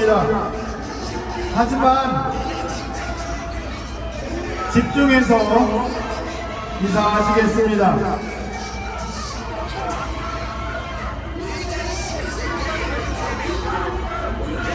있습니다. 하지만 집중해서 인사하시겠습니다.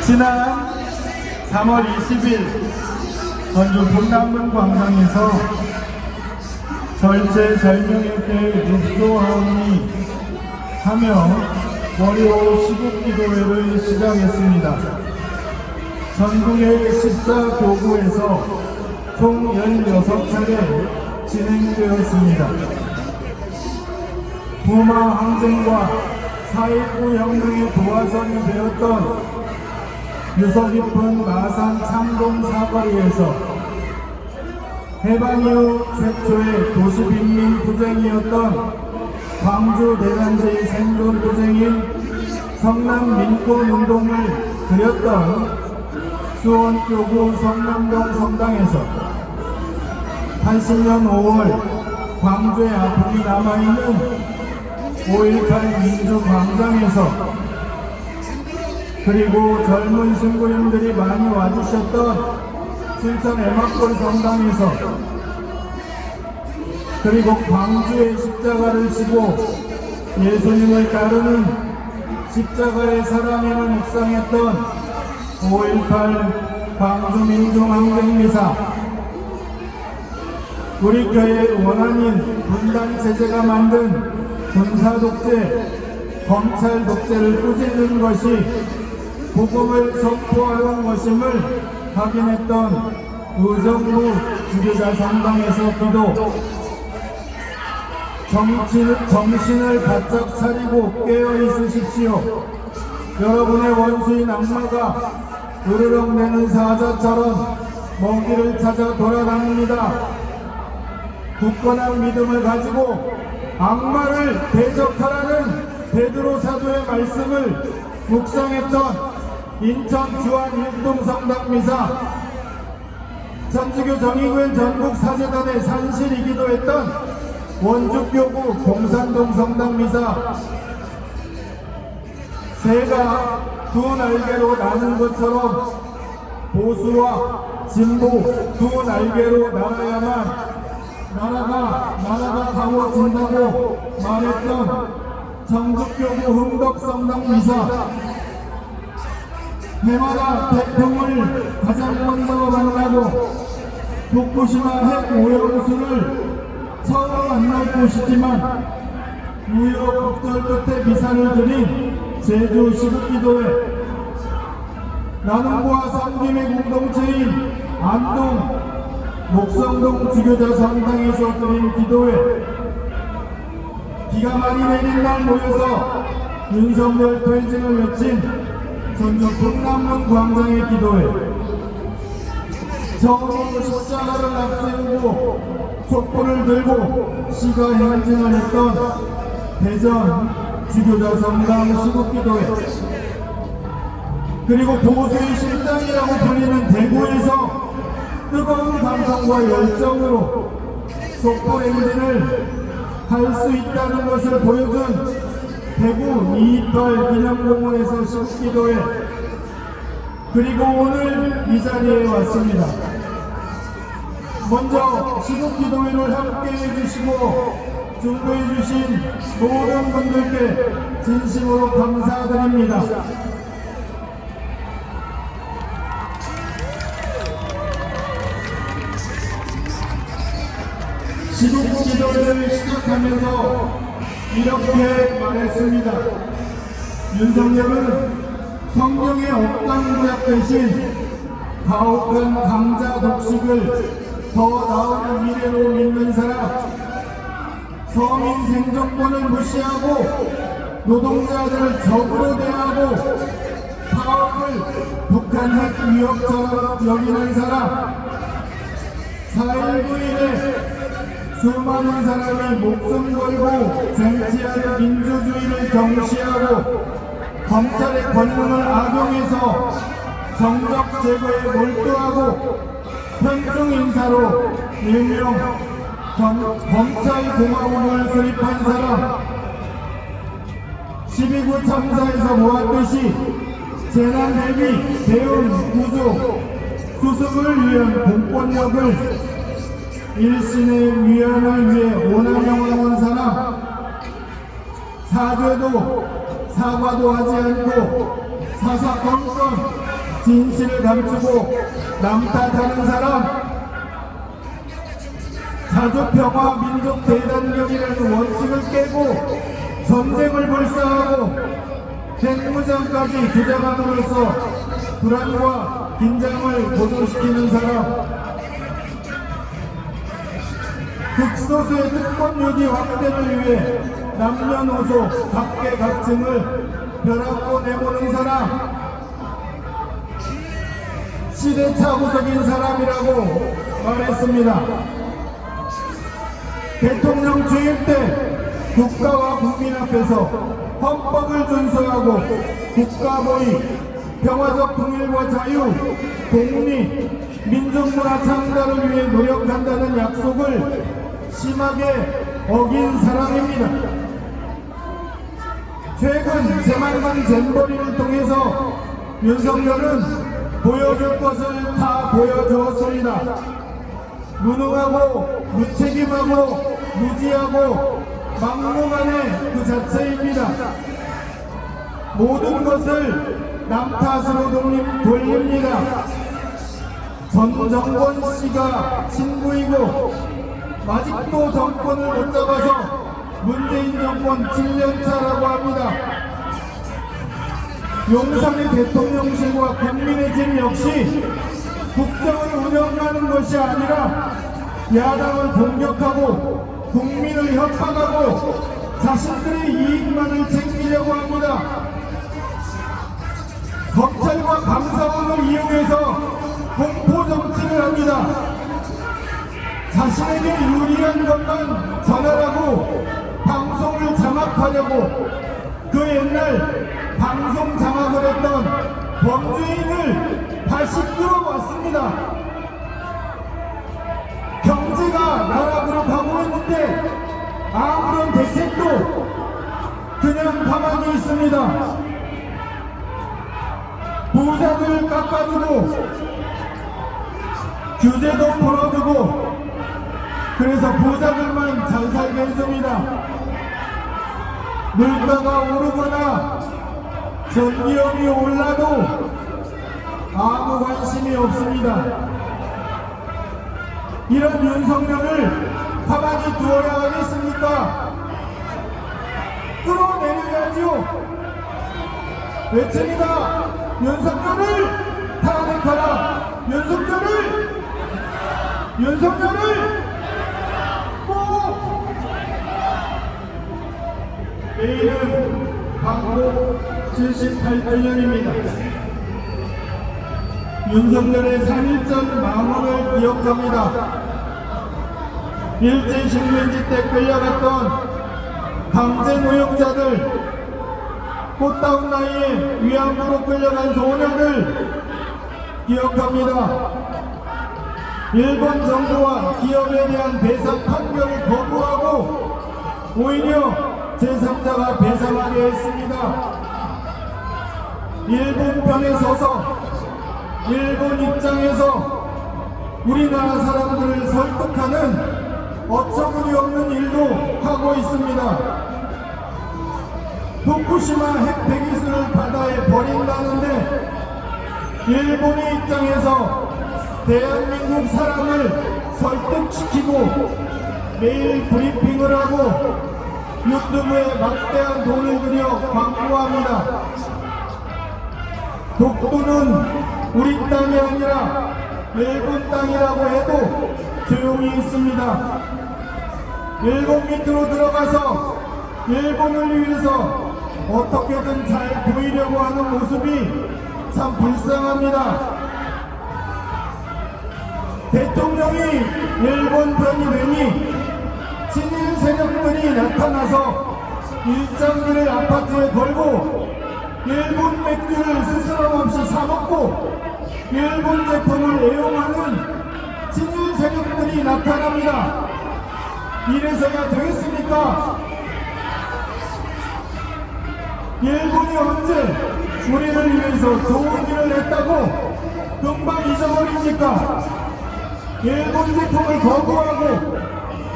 지난 3월 20일 전주 북남문 광장에서 절제절명의 육소하오니 하며 월요 시국기도회를 시작했습니다. 전국의 14교구에서 총 16차례 진행되었습니다. 부마 항쟁과 4.19 혁명의 도화선이 되었던 유서 깊은 마산 창동 사거리에서 해방 이후 최초의 도시빈민투쟁이었던 광주 대단지의 생존투쟁인 성남민권운동을 그렸던 수원교구 성남동 성당에서 80년 5월 광주의 아픔이 남아있는 5.18 민주광장에서 그리고 젊은 신부님들이 많이 와주셨던 춘천 애막골 성당에서 그리고 광주의 십자가를 지고 예수님을 따르는 십자가의 사랑을 묵상했던 5.18 광주민중항쟁미사, 우리 교회의 원한인 분단체제가 만든 군사독재, 검찰독재를 꾸짖는 것이 복음을 선포하는 것임을 확인했던 의정부 주교자 성당에서 기도, 정신을 바짝 차리고 깨어 있으십시오. 여러분의 원수인 악마가 으르렁대는 사자처럼 먼 길을 찾아 돌아다닙니다. 굳건한 믿음을 가지고 악마를 대적하라는 베드로 사도의 말씀을 묵상했던 인천 주안 일동성당미사, 천주교 정의구현 전국사제단의 산실이기도 했던 원주교구 동산동 성당미사, 새가 두 날개로 나는 것처럼 보수와 진보 두 날개로 날아야만 나라가 강워진다고 말했던 정북교구 흥덕성당미사, 해마다 태풍을 가장 먼저 만나고 후쿠시마 핵 오염수를 처음 만날 곳이지만 우여곡절 끝에 미사를 드린 제주 시국기도회, 나눔과 섬김의 공동체인 안동 목성동 주교자 성당에서 드린 기도회, 비가 많이 내린 날 모여서 윤석열 퇴진을 외친 전주 북남문 광장의 기도회, 처음으로 십자가를 앞세우고 촛불을 들고 시가 행진을 했던 대전 주교자 성당 시국기도회, 그리고 보수의 실장이라고 불리는 대구에서 뜨거운 감성과 열정으로 촛불 행진을 할 수 있다는 것을 보여준 대구 228 기념공원에서 시국기도회, 그리고 오늘 이 자리에 왔습니다. 먼저 시국기도회를 함께 해주시고 중보해주신 모든 분들께 진심으로 감사드립니다. 시국기도회를 시작하면서 이렇게 말했습니다. 윤석열은 성경의 억강구약 대신 가혹한 강자 독식을 더 나은 미래로 믿는 사람, 서민 생존권을 무시하고 노동자들을 적으로 대하고 파업을 북한 핵 위협처럼 여기는 사람, 4.19일에 수많은 사람이 목숨 걸고 쟁취하는 민주주의를 경시하고 검찰의 권능을 악용해서 정적 제거에 몰두하고 현중 인사로 일명 검찰 공화국을 수립한 사람, 12.9 참사에서 보았듯이 재난 대비, 대응, 구조, 수습을 위한 공권력을 일신의 위안을 위해 오남용하는 사람, 사죄도 사과도 하지 않고 사사건건 진실을 감추고 남 탓하는 사람, 자주평화 민족 대단력이라는 원칙을 깨고 전쟁을 불사하고 핵무장까지 주장함으로써 불안과 긴장을 고조시키는 사람, 극소수의 특권 유지 확대를 위해 남녀노소 각계각층을 벼랑고 내보는 사람, 시대착오적인 사람이라고 말했습니다. 대통령 취임 때 국가와 국민 앞에서 헌법을 준수하고 국가보위, 평화적 통일과 자유, 독립, 민족문화 창달을 위해 노력한다는 약속을 심하게 어긴 사람입니다. 최근 새만금 잼버리를 통해서 윤석열은 보여줄 것을 다 보여주었습니다. 무능하고 무책임하고 무지하고 막무가내 그 자체입니다. 모든 것을 남 탓으로 돌립니다. 전정권 씨가 친구이고 아직도 정권을 못 잡아서 문재인 정권 7년차라고 합니다. 용산의 대통령실과 국민의힘 역시 국정을 운영하는 것이 아니라 야당을 공격하고 국민을 협박하고 자신들의 이익만을 챙기려고 합니다. 검찰과 감사원을 이용해서 공포 정치를 합니다. 자신에게 유리한 것만 전하라고 방송을 장악하려고 그 옛날 방송 장악을 했던 범죄인을 다시 끌어왔습니다. 경제가 나락으로 가고 있는데 아무런 대책도 그냥 가만히 있습니다. 부자들 깎아주고 규제도 풀어주고 그래서 부자들만 잘 살게 해줍니다. 물가가 오르거나 전기요금이 올라도 아무 관심이 없습니다. 이런 윤석열을 가만히 두어야 하겠습니까? 끌어내려야죠. 외칩니다. 윤석열을 탄핵하라. 윤석열을 꼭! 내일은 광복 78주년입니다. 윤석열의 3.1전 망언을 기억합니다. 일제식민지 때 끌려갔던 강제노역자들, 꽃다운 나이에 위안부로 끌려간 소녀들 기억합니다. 일본 정부와 기업에 대한 배상 판결을 거부하고 오히려 제3자가 배상하게 했습니다. 일본 편에 서서 일본 입장에서 우리나라 사람들을 설득하는 어처구니 없는 일도 하고 있습니다. 후쿠시마 핵 배기수를 바다에 버린다는데 일본의 입장에서 대한민국 사람을 설득시키고 매일 브리핑을 하고 유튜브에 막대한 돈을 들여 광고합니다. 독도는 우리 땅이 아니라 일본 땅이라고 해도 조용히 있습니다. 일본 밑으로 들어가서 일본을 위해서 어떻게든 잘 보이려고 하는 모습이 참 불쌍합니다. 대통령이 일본 편이 되니 친일 세력들이 나타나서 일장기를 아파트에 걸고 일본 맥주를 스스럼 없이 사먹고 일본 제품을 애용하는 친일 세력들이 나타납니다. 이래서야 되겠습니까? 일본이 언제 우리를 위해서 좋은 일을 했다고 금방 잊어버립니까? 일본 제품을 거부하고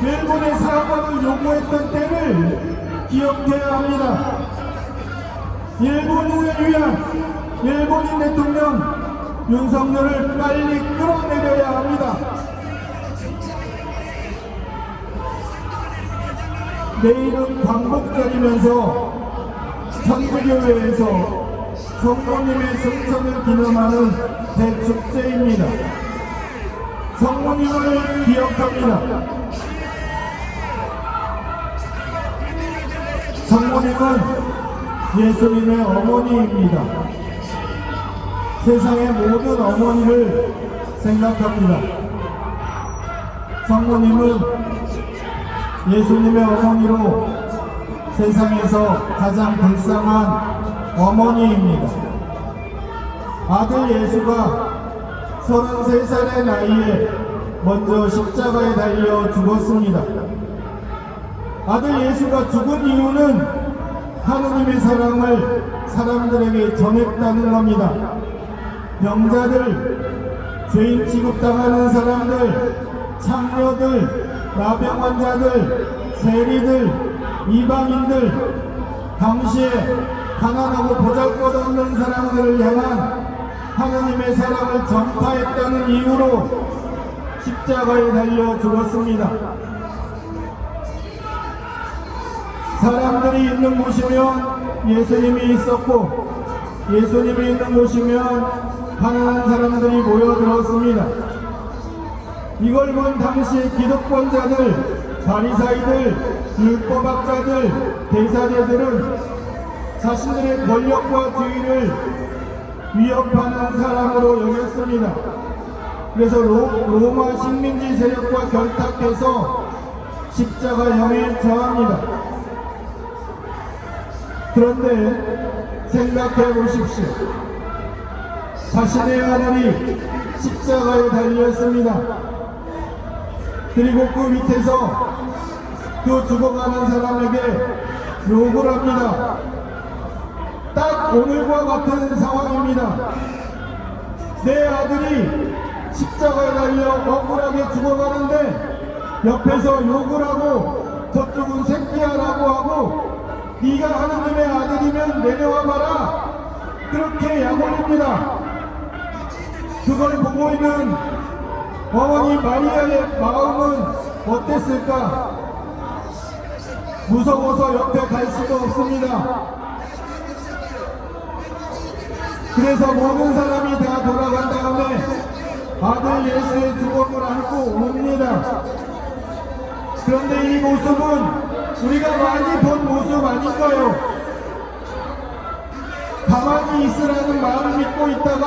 일본의 사과를 요구했던 때를 기억해야 합니다. 일본인을 위한 일본인 대통령 윤석열을 빨리 끌어내려야 합니다. 내일은 광복절이면서 천주교회에서 성모님의 승천을 기념하는 대축제입니다. 성모님을 기억합니다. 성모님은 예수님의 어머니입니다. 세상의 모든 어머니를 생각합니다. 성모님은 예수님의 어머니로 세상에서 가장 불쌍한 어머니입니다. 아들 예수가 33살의 나이에 먼저 십자가에 달려 죽었습니다. 아들 예수가 죽은 이유는 하느님의 사랑을 사람들에게 전했다는 겁니다. 병자들, 죄인 취급당하는 사람들, 창녀들, 나병 환자들, 세리들, 이방인들, 당시에 가난하고 보잘것없는 사람들을 향한 하느님의 사랑을 전파했다는 이유로 십자가에 달려 죽었습니다. 사람들이 있는 곳이면 예수님이 있었고 예수님이 있는 곳이면 가난한 사람들이 모여들었습니다. 이걸 본 당시의 기득권자들, 바리사이들, 율법학자들, 대사제들은 자신들의 권력과 지위를 위협하는 사람으로 여겼습니다. 그래서 로마 식민지 세력과 결탁해서 십자가형에 처합니다. 그런데 생각해 보십시오. 자신의 아들이 십자가에 달렸습니다. 그리고 그 밑에서 그 죽어가는 사람에게 욕을 합니다. 딱 오늘과 같은 상황입니다. 내 아들이 십자가에 달려 억울하게 죽어가는데 옆에서 욕을 하고 저쪽은 새끼야라고 하고 네가 하느님의 아들이면 내려와 봐라, 그렇게 약올립니다. 그걸 보고 있는 어머니 마리아의 마음은 어땠을까? 무서워서 옆에 갈 수도 없습니다. 그래서 모든 사람이 다 돌아간 다음에 아들 예수의 주먹을 안고 옵니다. 그런데 이 모습은 우리가 많이 본 모습 아닌가요? 가만히 있으라는 마음을 믿고 있다가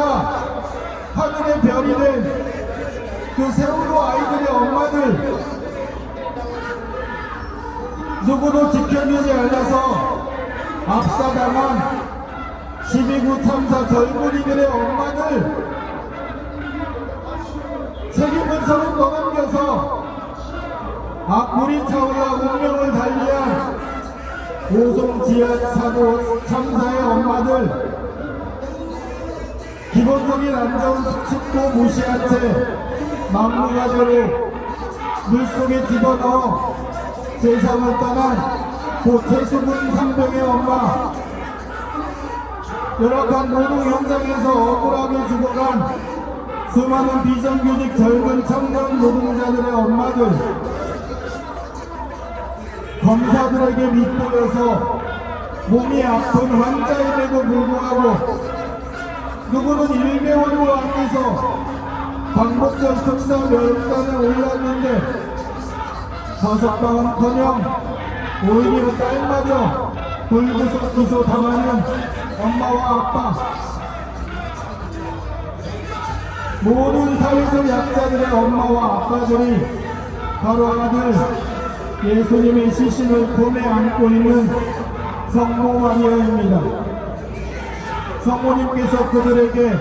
하늘의 별이 된 그 세월호 아이들의 엄마들, 누구도 지켜주지 않아서 압사당한 12.9 참사 젊은이들의 엄마들, 책임을 서로 떠넘겨서 악물이 차올라 운명을 달리한 오송 지하 사고 참사의 엄마들, 기본적인 안전 수칙도 무시한 채 막무가내로 물속에 집어넣어 세상을 떠난 고 최수근 상병의 엄마, 열악한 노동 현장에서 억울하게 죽어간 수많은 비정규직 젊은 청년 노동자들의 엄마들, 검사들에게 밑보여서 몸이 아픈 환자임에도 불구하고 누구는 1개월로 안에서 광복절 특사 멸단에 올랐는데 5방은커녕 오히려 딸마저 불구속 기소 당하는 엄마와 아빠, 모든 사회적 약자들의 엄마와 아빠들이 바로 아들 예수님의 시신을 품에 안고 있는 성모 마리아입니다. 성모님께서 그들에게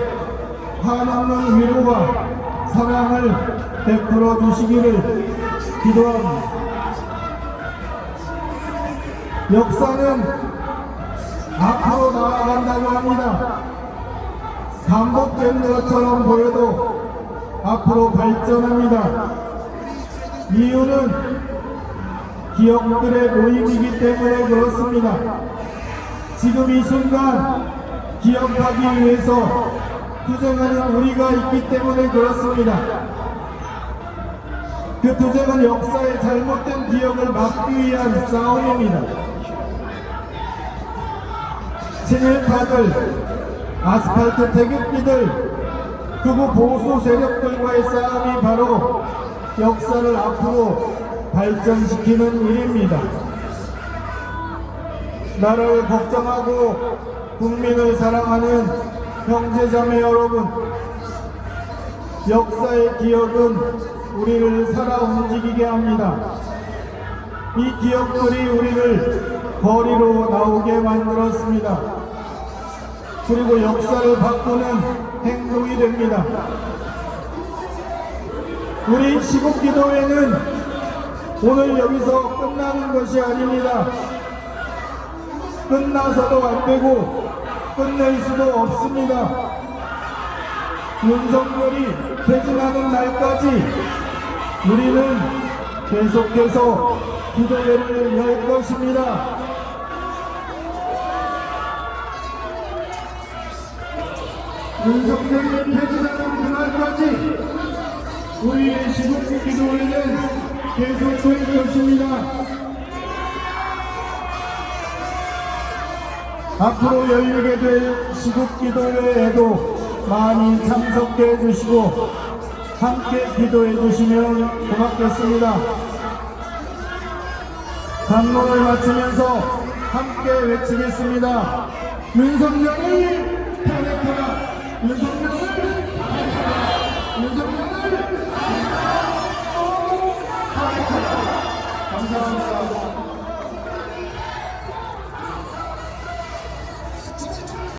한없는 위로와 사랑을 베풀어 주시기를 기도합니다. 역사는 앞으로 나아간다고 합니다. 반복된 것처럼 보여도 앞으로 발전합니다. 이유는 기업들의 모임이기 때문에 그렇습니다. 지금 이 순간 기업하기 위해서 투쟁하는 우리가 있기 때문에 그렇습니다. 그 투쟁은 역사의 잘못된 기억을 막기 위한 싸움입니다. 친일파들, 아스팔트 태극기들, 극우 보수 세력들과의 싸움이 바로 역사를 앞으로 발전시키는 일입니다. 나라를 걱정하고 국민을 사랑하는 형제자매 여러분, 역사의 기억은 우리를 살아 움직이게 합니다. 이 기억들이 우리를 거리로 나오게 만들었습니다. 그리고 역사를 바꾸는 행동이 됩니다. 우리 시국기도회는 오늘 여기서 끝나는 것이 아닙니다. 끝나서도 안 되고 끝낼 수도 없습니다. 윤석열이 퇴진하는 날까지 우리는 계속해서 기도회를 열 것입니다. 윤석열이 퇴진하는 그날까지 우리의 시국기 기도회는 계속될 것입니다. 앞으로 열리게 될 시국기도회에도 많이 참석해 주시고 함께 기도해 주시면 고맙겠습니다. 담론을 마치면서 함께 외치겠습니다. 윤석열을 탄핵하라! 윤석열을 탄핵하라! 윤석열을 탄핵하라! 감사합니다.